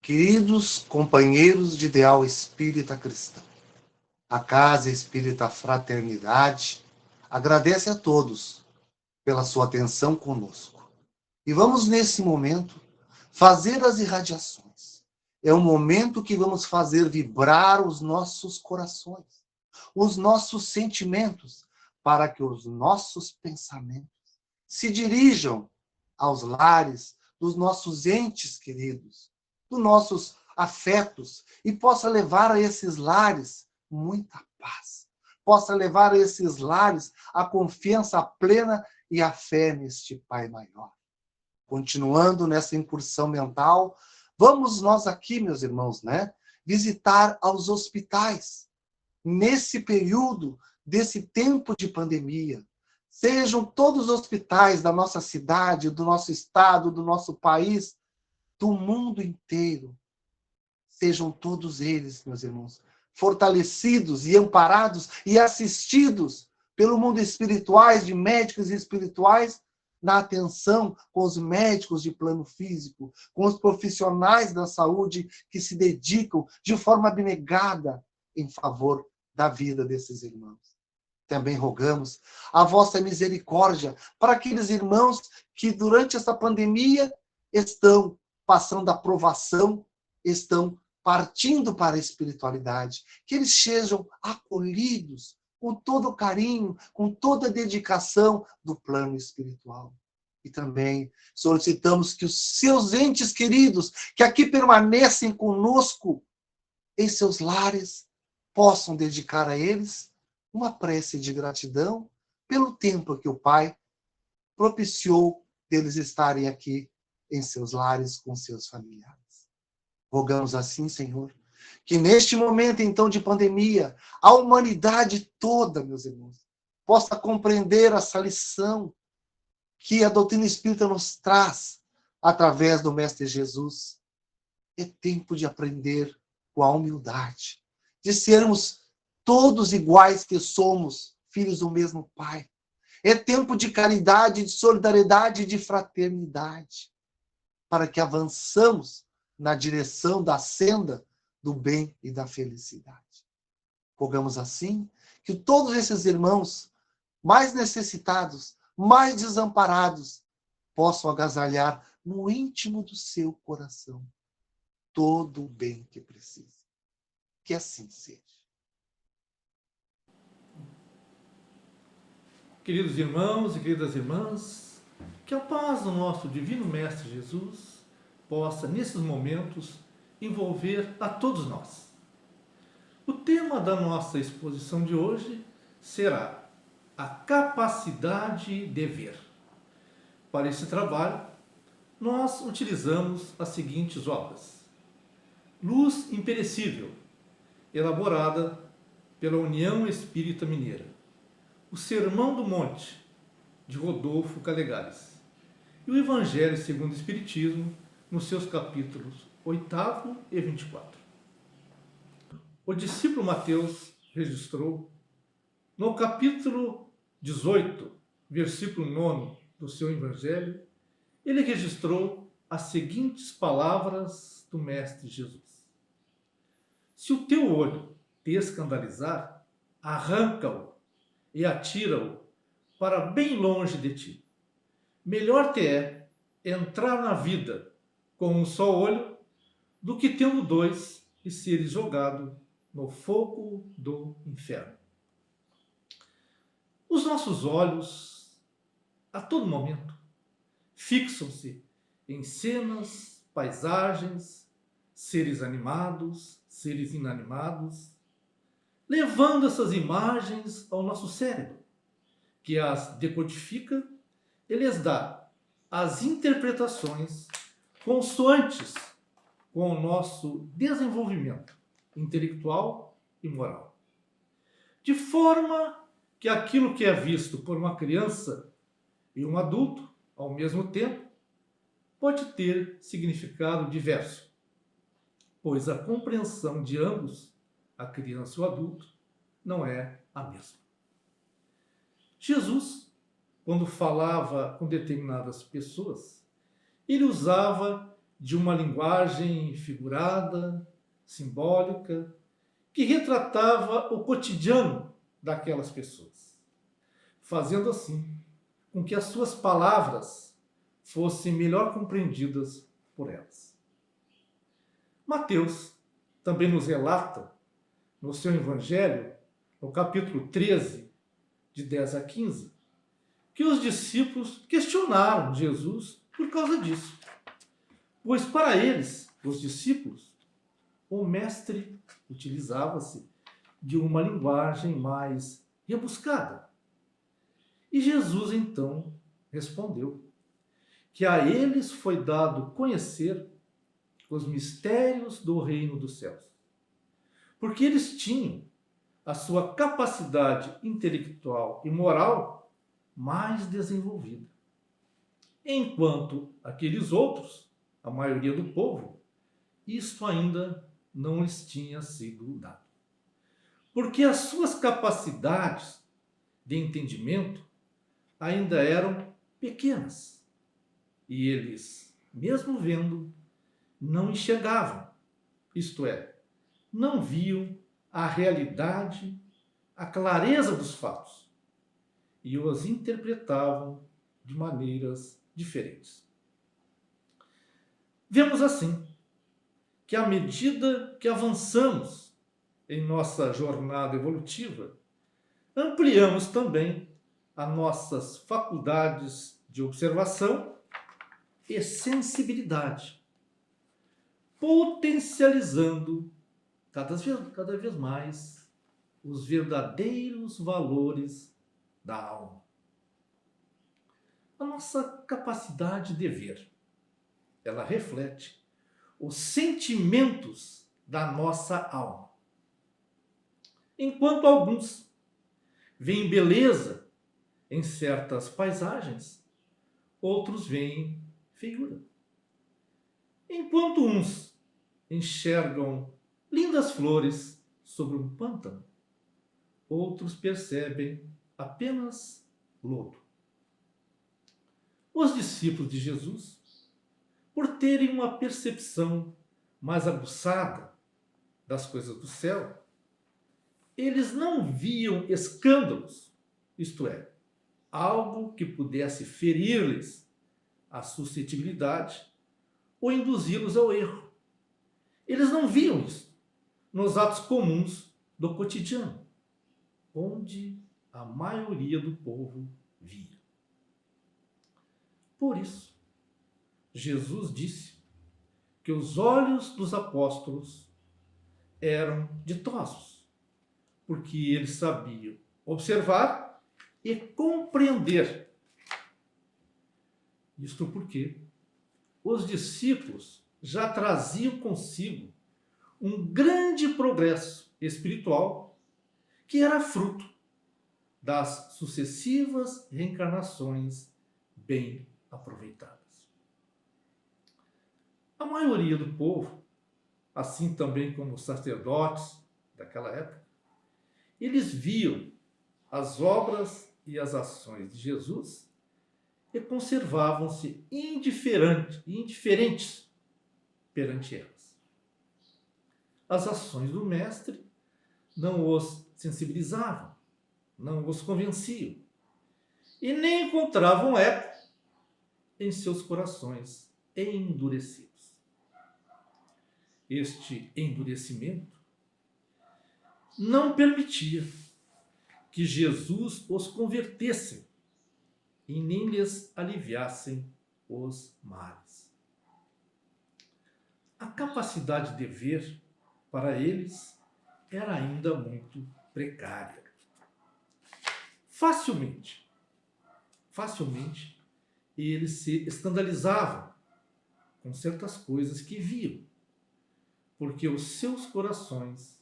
Queridos companheiros de ideal espírita cristão, a Casa Espírita Fraternidade agradece a todos pela sua atenção conosco. E vamos, nesse momento, fazer as irradiações. É um momento que vamos fazer vibrar os nossos corações, os nossos sentimentos, para que os nossos pensamentos se dirijam aos lares dos nossos entes queridos, dos nossos afetos, e possa levar a esses lares muita paz. Possa levar a esses lares a confiança plena e a fé neste Pai maior. Continuando nessa incursão mental, vamos nós aqui, meus irmãos, visitar aos hospitais. Nesse período, desse tempo de pandemia, sejam todos os hospitais da nossa cidade, do nosso estado, do nosso país, do mundo inteiro, sejam todos eles, meus irmãos, fortalecidos e amparados e assistidos pelo mundo espirituais, de médicos espirituais, na atenção com os médicos de plano físico, com os profissionais da saúde que se dedicam de forma abnegada em favor da vida desses irmãos. Também rogamos a vossa misericórdia para aqueles irmãos que durante esta pandemia estão passando a provação, estão partindo para a espiritualidade, que eles sejam acolhidos com todo o carinho, com toda a dedicação do plano espiritual. E também solicitamos que os seus entes queridos, que aqui permanecem conosco em seus lares, possam dedicar a eles uma prece de gratidão pelo tempo que o Pai propiciou deles estarem aqui em seus lares com seus familiares. Rogamos assim, Senhor, que neste momento, então, de pandemia, a humanidade toda, meus irmãos, possa compreender essa lição que a doutrina espírita nos traz através do Mestre Jesus. É tempo de aprender com a humildade, de sermos todos iguais que somos, filhos do mesmo Pai. É tempo de caridade, de solidariedade e de fraternidade, para que avançamos na direção da senda do bem e da felicidade. Rogamos assim que todos esses irmãos mais necessitados, mais desamparados, possam agasalhar no íntimo do seu coração todo o bem que precisam. Que assim seja. Queridos irmãos e queridas irmãs, que a paz do nosso Divino Mestre Jesus possa, nesses momentos, envolver a todos nós. O tema da nossa exposição de hoje será a capacidade de ver. Para esse trabalho, nós utilizamos as seguintes obras: Luz Imperecível, elaborada pela União Espírita Mineira; O Sermão do Monte, de Rodolfo Calegares; e o Evangelho segundo o Espiritismo, nos seus capítulos 8º e 24. O discípulo Mateus registrou, no capítulo 18, versículo 9 do seu Evangelho, ele registrou as seguintes palavras do Mestre Jesus: Se o teu olho te escandalizar, arranca-o e atira-o para bem longe de ti. Melhor te é entrar na vida com um só olho do que tendo dois e seres jogado no fogo do inferno. Os nossos olhos, a todo momento, fixam-se em cenas, paisagens, seres animados, seres inanimados, levando essas imagens ao nosso cérebro, que as decodifica e lhes dá as interpretações consoantes com o nosso desenvolvimento intelectual e moral. De forma que aquilo que é visto por uma criança e um adulto, ao mesmo tempo, pode ter significado diverso, pois a compreensão de ambos, a criança e o adulto, não é a mesma. Jesus, quando falava com determinadas pessoas, ele usava de uma linguagem figurada, simbólica, que retratava o cotidiano daquelas pessoas, fazendo assim com que as suas palavras fossem melhor compreendidas por elas. Mateus também nos relata, no seu Evangelho, no capítulo 13, de 10 a 15, que os discípulos questionaram Jesus por causa disso. Pois para eles, os discípulos, o mestre utilizava-se de uma linguagem mais rebuscada. E Jesus então respondeu que a eles foi dado conhecer os mistérios do reino dos céus, porque eles tinham a sua capacidade intelectual e moral mais desenvolvida, enquanto aqueles outros, a maioria do povo, isto ainda não lhes tinha sido dado. Porque as suas capacidades de entendimento ainda eram pequenas e eles, mesmo vendo, não enxergavam, isto é, não viam a realidade, a clareza dos fatos e os interpretavam de maneiras diferentes. Vemos assim que à medida que avançamos em nossa jornada evolutiva, ampliamos também as nossas faculdades de observação e sensibilidade, potencializando cada vez mais os verdadeiros valores da alma. A nossa capacidade de ver, ela reflete os sentimentos da nossa alma. Enquanto alguns veem beleza em certas paisagens, outros veem feiura. Enquanto uns enxergam lindas flores sobre um pântano, outros percebem apenas lodo. Os discípulos de Jesus, por terem uma percepção mais aguçada das coisas do céu, eles não viam escândalos, isto é, algo que pudesse ferir-lhes a suscetibilidade ou induzi-los ao erro. Eles não viam isso nos atos comuns do cotidiano, onde a maioria do povo via. Por isso, Jesus disse que os olhos dos apóstolos eram ditosos, porque eles sabiam observar e compreender. Isto porque os discípulos já traziam consigo um grande progresso espiritual que era fruto das sucessivas reencarnações bem aproveitadas. A maioria do povo, assim também como os sacerdotes daquela época, eles viam as obras e as ações de Jesus e conservavam-se indiferentes perante elas. As ações do Mestre não os sensibilizavam, não os convenciam e nem encontravam eco em seus corações endurecidos. Este endurecimento não permitia que Jesus os convertesse e nem lhes aliviassem os males. A capacidade de ver para eles era ainda muito precária. Facilmente, eles se escandalizavam com certas coisas que viam, porque os seus corações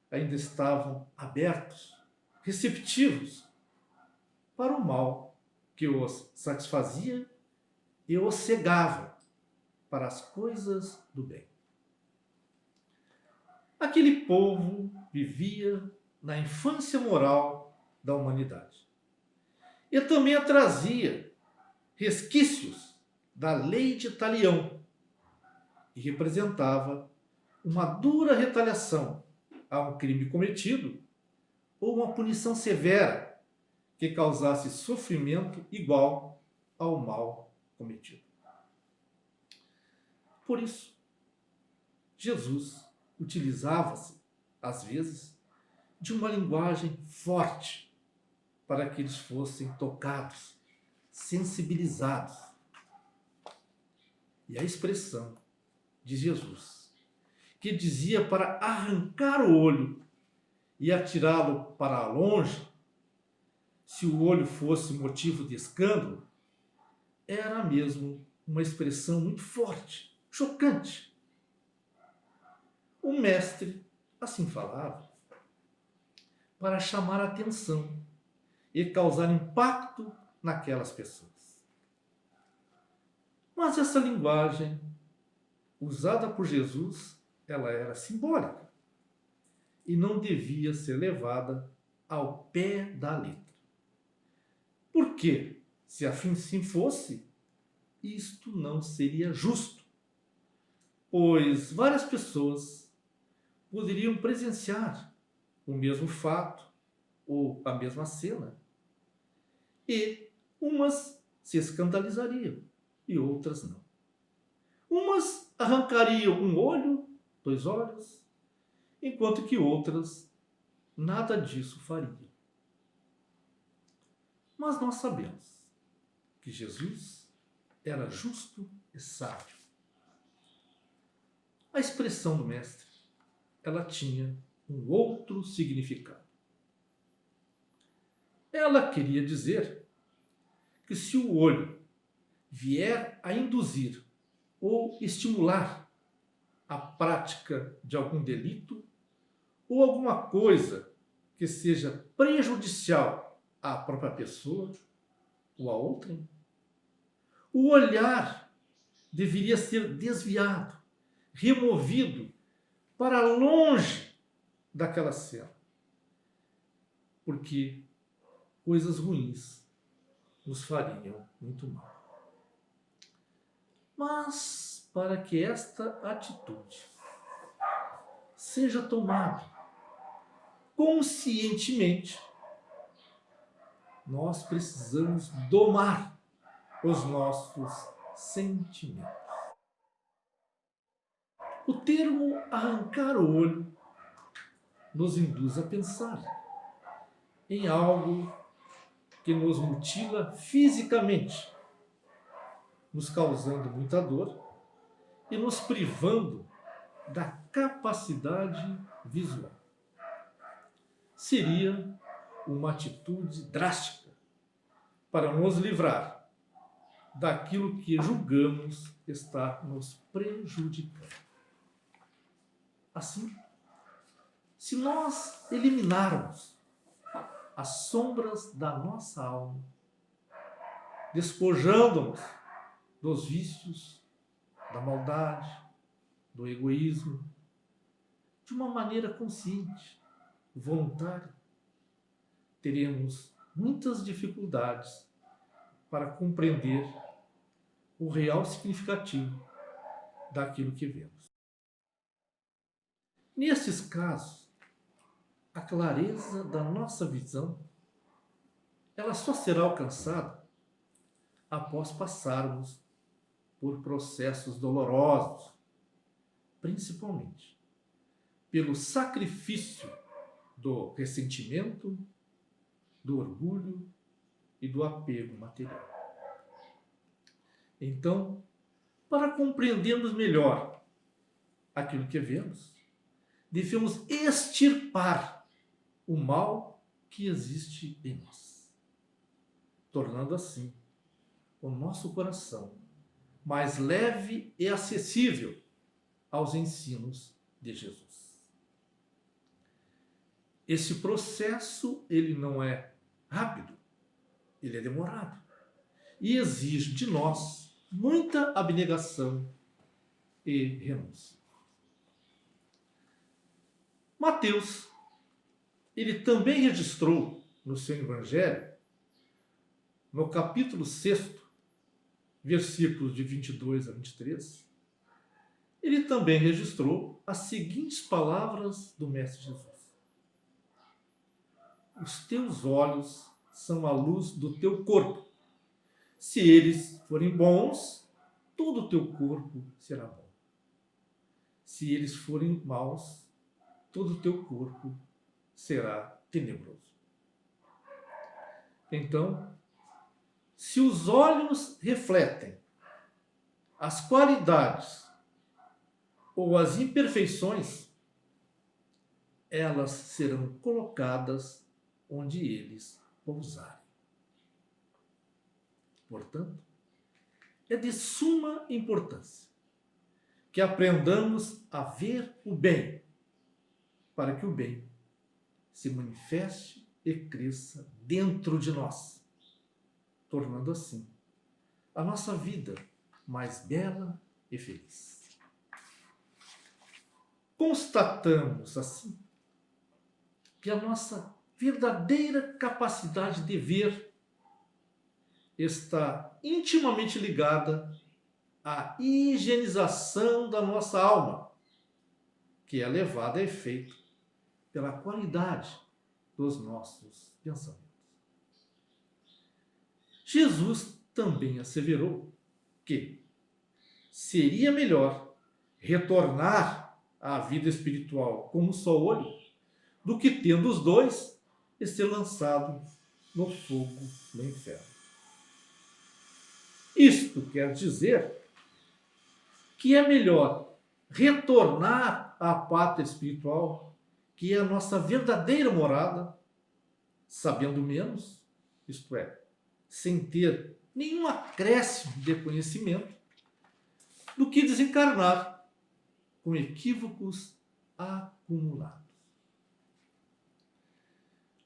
ainda estavam abertos, receptivos para o mal que os satisfazia e os cegava para as coisas do bem. Aquele povo vivia na infância moral da humanidade e também trazia resquícios da lei de Talião, e representava uma dura retaliação a um crime cometido ou uma punição severa que causasse sofrimento igual ao mal cometido. Por isso, Jesus utilizava-se, às vezes, de uma linguagem forte para que eles fossem tocados, sensibilizados. E a expressão de Jesus, que dizia para arrancar o olho e atirá-lo para longe, se o olho fosse motivo de escândalo, era mesmo uma expressão muito forte, chocante. O mestre assim falava para chamar a atenção e causar impacto naquelas pessoas. Mas essa linguagem usada por Jesus, ela era simbólica e não devia ser levada ao pé da letra. Porque, se assim fosse, isto não seria justo, pois várias pessoas poderiam presenciar o mesmo fato ou a mesma cena, e umas se escandalizariam e outras não. Umas arrancariam um olho, 2 olhos, enquanto que outras nada disso fariam. Mas nós sabemos que Jesus era justo e sábio. A expressão do mestre, ela tinha um outro significado. Ela queria dizer que se o olho vier a induzir ou estimular a prática de algum delito ou alguma coisa que seja prejudicial à própria pessoa ou a outrem, o olhar deveria ser desviado, removido para longe daquela cena, porque coisas ruins nos fariam muito mal. Mas para que esta atitude seja tomada conscientemente, nós precisamos domar os nossos sentimentos. O termo arrancar o olho nos induz a pensar em algo que nos mutila fisicamente, nos causando muita dor e nos privando da capacidade visual. Seria uma atitude drástica para nos livrar daquilo que julgamos estar nos prejudicando. Assim, se nós eliminarmos as sombras da nossa alma, despojando-nos dos vícios, da maldade, do egoísmo, de uma maneira consciente, voluntária, teremos muitas dificuldades para compreender o real significativo daquilo que vemos. Nestes casos, a clareza da nossa visão, ela só será alcançada após passarmos por processos dolorosos, principalmente pelo sacrifício do ressentimento, do orgulho e do apego material. Então, para compreendermos melhor aquilo que vemos, devemos extirpar o mal que existe em nós, tornando assim o nosso coração mais leve e acessível aos ensinos de Jesus. Esse processo, ele não é rápido, ele é demorado e exige de nós muita abnegação e renúncia. Mateus, ele também registrou no seu evangelho, no capítulo 6, versículos de 22 a 23, ele também registrou as seguintes palavras do Mestre Jesus: os teus olhos são a luz do teu corpo. Se eles forem bons, todo o teu corpo será bom. Se eles forem maus, todo o teu corpo será tenebroso. Então, se os olhos refletem as qualidades ou as imperfeições, elas serão colocadas onde eles pousarem. Portanto, é de suma importância que aprendamos a ver o bem, para que o bem se manifeste e cresça dentro de nós, tornando assim a nossa vida mais bela e feliz. Constatamos assim que a nossa verdadeira capacidade de ver está intimamente ligada à higienização da nossa alma, que é levada a efeito pela qualidade dos nossos pensamentos. Jesus também asseverou que seria melhor retornar à vida espiritual com um só olho do que, tendo os dois, e ser lançado no fogo do inferno. Isto quer dizer que é melhor retornar à pátria espiritual, que é a nossa verdadeira morada, sabendo menos, isto é, sem ter nenhum acréscimo de conhecimento, do que desencarnar com equívocos acumulados.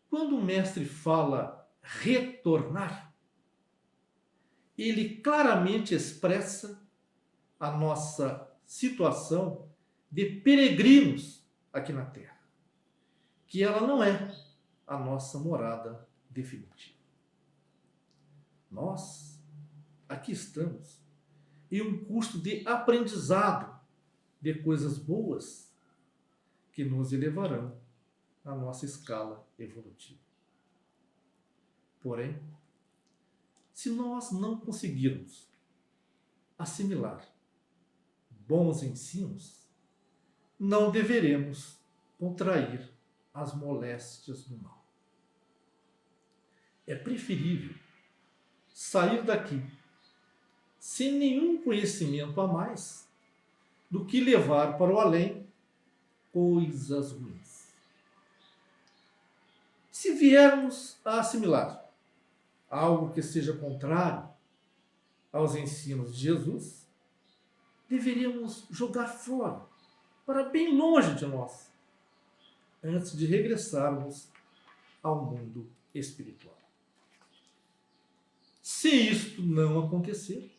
Quando o mestre fala retornar, ele claramente expressa a nossa situação de peregrinos aqui na Terra, que ela não é a nossa morada definitiva. Nós aqui estamos em um curso de aprendizado de coisas boas que nos elevarão à nossa escala evolutiva. Porém, se nós não conseguirmos assimilar bons ensinos, não deveremos contrair as moléstias do mal. É preferível sair daqui sem nenhum conhecimento a mais do que levar para o além coisas ruins. Se viermos a assimilar algo que seja contrário aos ensinos de Jesus, deveríamos jogar fora, para bem longe de nós, antes de regressarmos ao mundo espiritual. Se isto não acontecer,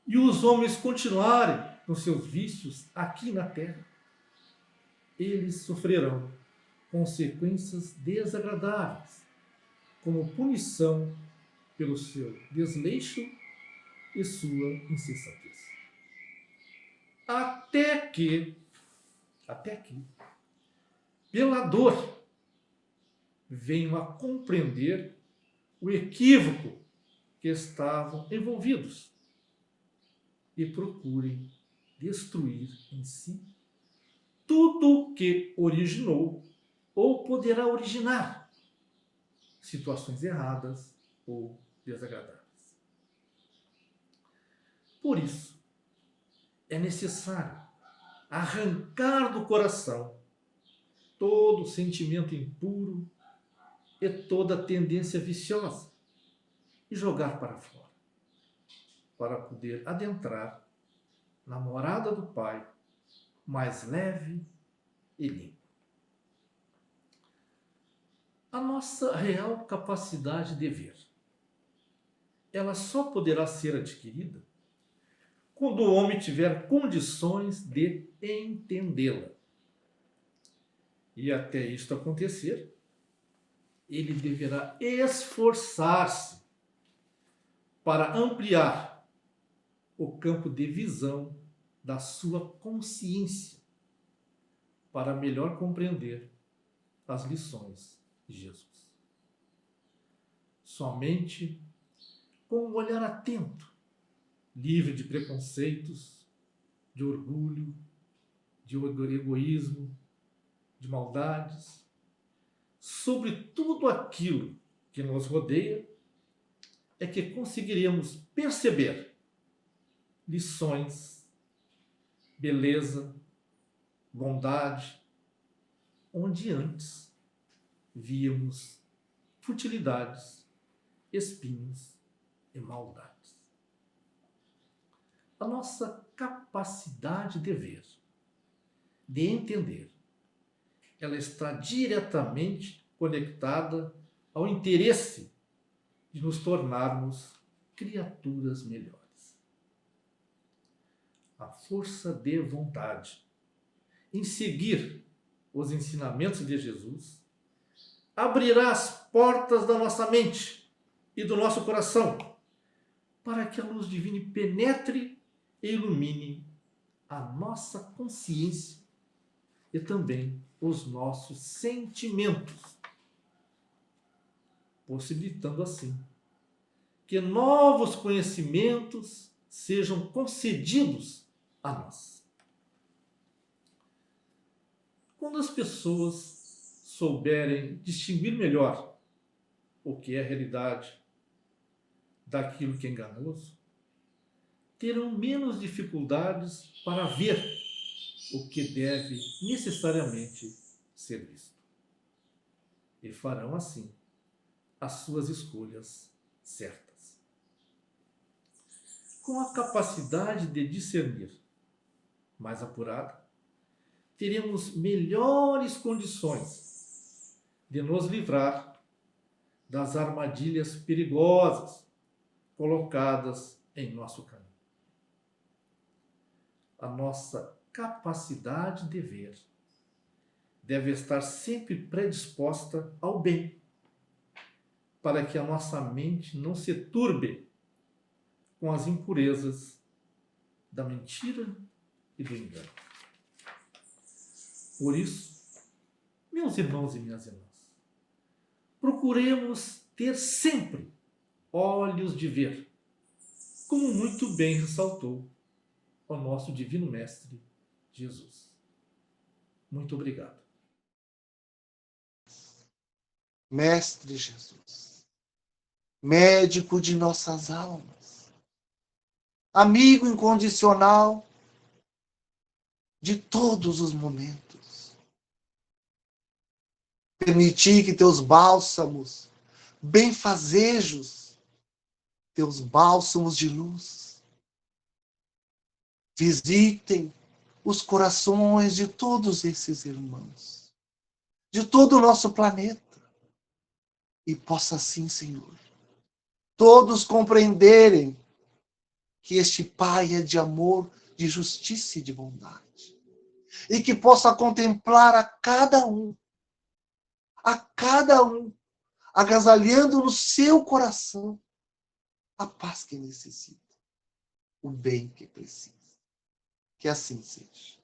e os homens continuarem com seus vícios aqui na Terra, eles sofrerão consequências desagradáveis, como punição pelo seu desleixo e sua insensatez. Até que, pela dor, venham a compreender o equívoco que estavam envolvidos e procurem destruir em si tudo o que originou ou poderá originar situações erradas ou desagradáveis. Por isso, é necessário arrancar do coração todo sentimento impuro e toda tendência viciosa e jogar para fora, para poder adentrar na morada do Pai mais leve e limpo. A nossa real capacidade de ver, ela só poderá ser adquirida quando o homem tiver condições de entendê-la. E até isto acontecer, ele deverá esforçar-se para ampliar o campo de visão da sua consciência para melhor compreender as lições de Jesus. Somente com um olhar atento, livre de preconceitos, de orgulho, de egoísmo, de maldades, sobre tudo aquilo que nos rodeia, é que conseguiremos perceber lições, beleza, bondade, onde antes víamos futilidades, espinhos e maldades. A nossa capacidade de ver, de entender, ela está diretamente conectada ao interesse de nos tornarmos criaturas melhores. A força de vontade em seguir os ensinamentos de Jesus abrirá as portas da nossa mente e do nosso coração para que a luz divina penetre e ilumine a nossa consciência e também os nossos sentimentos, possibilitando assim que novos conhecimentos sejam concedidos a nós. Quando as pessoas souberem distinguir melhor o que é realidade daquilo que é enganoso, terão menos dificuldades para ver o que deve necessariamente ser visto. E farão assim as suas escolhas certas. Com a capacidade de discernir mais apurada, teremos melhores condições de nos livrar das armadilhas perigosas colocadas em nosso caminho. A nossa capacidade de ver deve estar sempre predisposta ao bem, para que a nossa mente não se turbe com as impurezas da mentira e do engano. Por isso, meus irmãos e minhas irmãs, procuremos ter sempre olhos de ver, como muito bem ressaltou o nosso Divino Mestre Jesus. Muito obrigado. Mestre Jesus, médico de nossas almas, amigo incondicional de todos os momentos, permiti que teus bálsamos, benfazejos, teus bálsamos de luz, visitem os corações de todos esses irmãos, de todo o nosso planeta, e possa assim, Senhor, todos compreenderem que este Pai é de amor, de justiça e de bondade, e que possa contemplar a cada um, agasalhando no seu coração a paz que necessita, o bem que precisa. Que assim seja.